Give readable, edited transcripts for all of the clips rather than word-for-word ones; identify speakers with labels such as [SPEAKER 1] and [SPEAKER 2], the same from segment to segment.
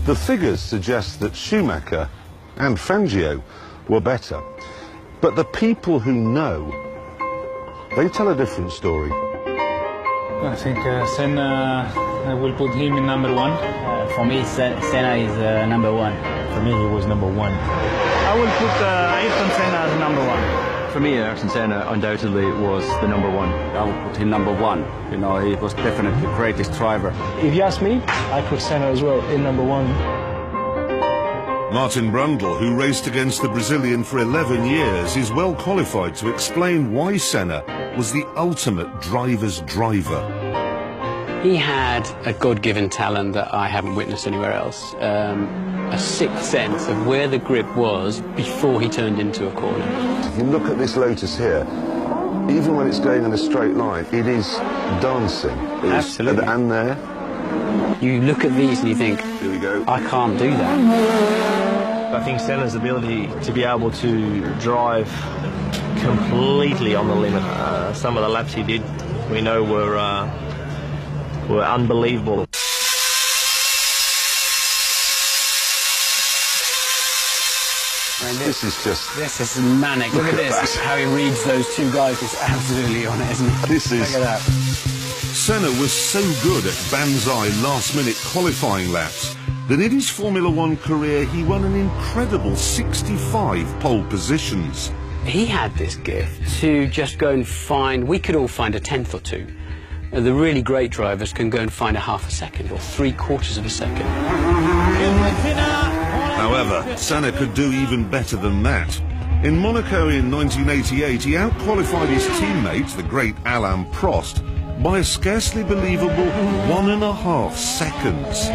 [SPEAKER 1] The figures suggest that Schumacher and Fangio were better, but the people who know, they tell a different story.
[SPEAKER 2] I think Senna, I will put him in number one.
[SPEAKER 3] For me, Senna is number one.
[SPEAKER 2] For me, he was number one. I will put Ayrton Senna as number one.
[SPEAKER 4] For me, Ayrton Senna undoubtedly was the number one.
[SPEAKER 5] I would put him number one. You know, he was definitely the greatest driver.
[SPEAKER 6] If you ask me, I put Senna as well in number one.
[SPEAKER 1] Martin Brundle, who raced against the Brazilian for 11 years, is well qualified to explain why Senna was the ultimate driver's driver.
[SPEAKER 3] He had a God-given talent that I haven't witnessed anywhere else. A sixth sense of where the grip was before he turned into a corner.
[SPEAKER 1] If you look at this Lotus here, even when it's going in a straight line, it is dancing.
[SPEAKER 3] Absolutely.
[SPEAKER 1] And there.
[SPEAKER 3] You look at these and you think,
[SPEAKER 1] Here we go.
[SPEAKER 3] I can't do that.
[SPEAKER 6] I think Senna's ability to be able to drive completely on the limit. Some of the laps he did, we know, were unbelievable.
[SPEAKER 3] This is manic. Look at this. How he reads those two guys is absolutely on it, isn't it?
[SPEAKER 1] This is.
[SPEAKER 3] Look at that.
[SPEAKER 1] Senna was so good at banzai last-minute qualifying laps that in his Formula One career he won an incredible 65 pole positions.
[SPEAKER 3] He had this gift to just go and find, we could all find a tenth or two. The really great drivers can go and find a half a second or 3/4 of a second.
[SPEAKER 1] However, Senna could do even better than that. In Monaco in 1988, he out-qualified his teammate, the great Alain Prost, by a scarcely believable 1.5 seconds.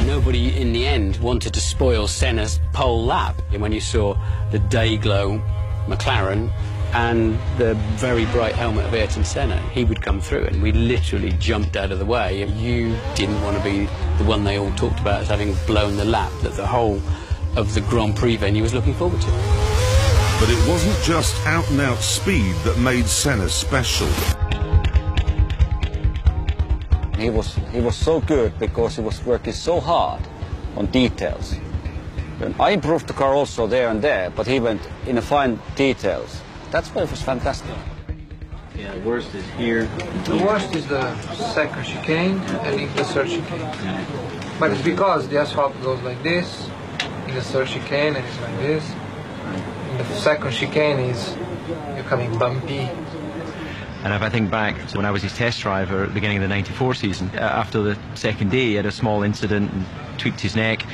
[SPEAKER 3] Nobody in the end wanted to spoil Senna's pole lap. And when you saw the day-glow McLaren and the very bright helmet of Ayrton Senna, he would come through and we literally jumped out of the way. You didn't want to be the one they all talked about as having blown the lap that the whole of the Grand Prix venue was looking forward to.
[SPEAKER 1] But it wasn't just out-and-out speed that made Senna special.
[SPEAKER 5] He was so good because he was working so hard on details. And I improved the car also there and there, but he went in the fine details. That's why it was fantastic.
[SPEAKER 4] Yeah, the worst is here.
[SPEAKER 7] The worst is the second chicane and in the third chicane. But it's because the asphalt goes like this, in the third chicane and it's like this. In the second chicane is you're coming bumpy.
[SPEAKER 4] And if I think back to when I was his test driver at the beginning of the '94 season, after the second day he had a small incident and tweaked his neck,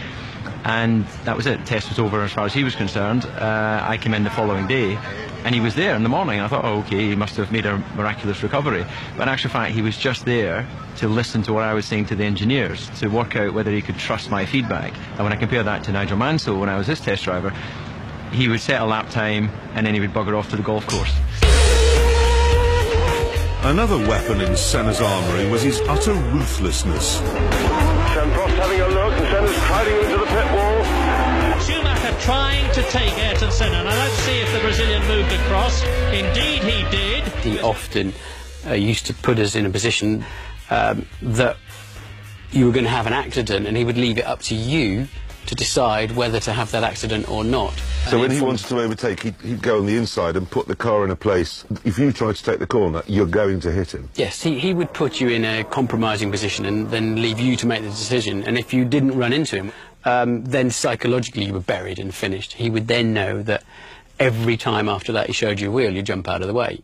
[SPEAKER 4] and that was it. The test was over as far as he was concerned. I came in the following day and he was there in the morning. I thought, oh, okay, he must have made a miraculous recovery. But in actual fact, he was just there to listen to what I was saying to the engineers, to work out whether he could trust my feedback. And when I compare that to Nigel Mansell, when I was his test driver, he would set a lap time and then he would bugger off to the golf course.
[SPEAKER 1] Another weapon in Senna's armoury was his utter ruthlessness.
[SPEAKER 8] Prost having a look, and Senna's sliding into the pit wall.
[SPEAKER 9] Schumacher trying to take Ayrton Senna. Now let's see if the Brazilian moved across. Indeed he did.
[SPEAKER 3] He often used to put us in a position that you were going to have an accident and he would leave it up to you to decide whether to have that accident or not.
[SPEAKER 1] So when he wants to overtake, he'd go on the inside and put the car in a place. If you try to take the corner, you're going to hit him.
[SPEAKER 3] Yes, he would put you in a compromising position and then leave you to make the decision. And if you didn't run into him, then psychologically you were buried and finished. He would then know that every time after that he showed you a wheel, you jump out of the way.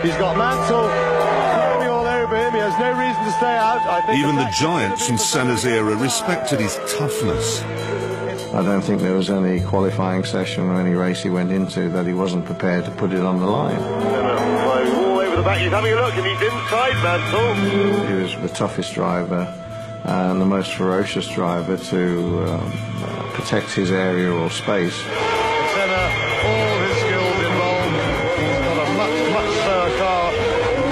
[SPEAKER 8] He's got Mansell climbing all over him. He has no reason to stay out. I think
[SPEAKER 1] Even the giants from Senna's era respected his toughness.
[SPEAKER 10] I don't think there was any qualifying session or any race he went into that he wasn't prepared to put it on the line.
[SPEAKER 8] all over the back. He's having a look and he's inside Mansell.
[SPEAKER 10] He was the toughest driver and the most ferocious driver to protect his area or space.
[SPEAKER 8] Senna, all his skills involved. He's got a much slower car,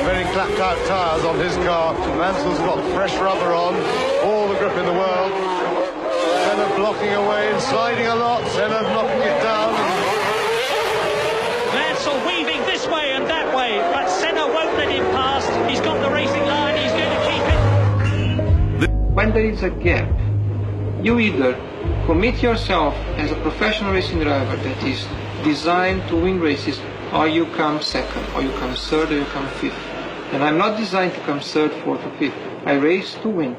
[SPEAKER 8] very clapped out tyres on his car. Mansell's got fresh rubber on. All grip in the world. Senna blocking away and sliding a lot. Senna knocking it down.
[SPEAKER 9] Mansell weaving this way and that way, but Senna won't let him pass. He's got the racing line, he's going to keep it.
[SPEAKER 7] When there is a gap, you either commit yourself as a professional racing driver that is designed to win races, or you come second, or you come third, or you come fifth. And I'm not designed to come third, fourth, or fifth. I race to win.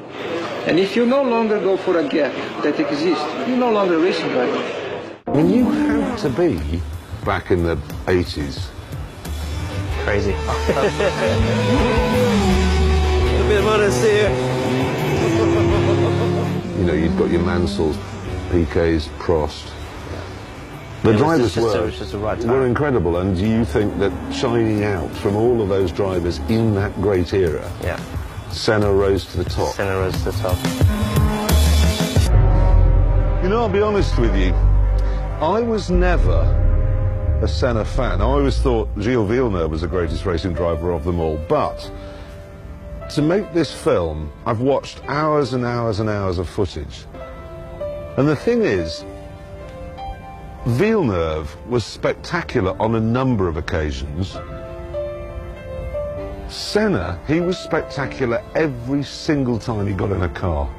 [SPEAKER 7] And if you no longer go for a gap that exists, you're no longer a racing driver.
[SPEAKER 1] I mean, you had to be, back in the 80s,
[SPEAKER 6] Crazy. A bit of honesty here.
[SPEAKER 1] you know, you've got your Mansells, Piquets, Prost. The drivers were incredible, and do you think that shining out from all of those drivers in that great era,
[SPEAKER 6] Yeah.
[SPEAKER 1] Senna rose to the top?
[SPEAKER 6] Senna rose to the top.
[SPEAKER 1] You know, I'll be honest with you, I was never a Senna fan. I always thought Gilles Villeneuve was the greatest racing driver of them all, but to make this film, I've watched hours and hours and hours of footage. And the thing is, Villeneuve was spectacular on a number of occasions. Senna, he was spectacular every single time he got in a car.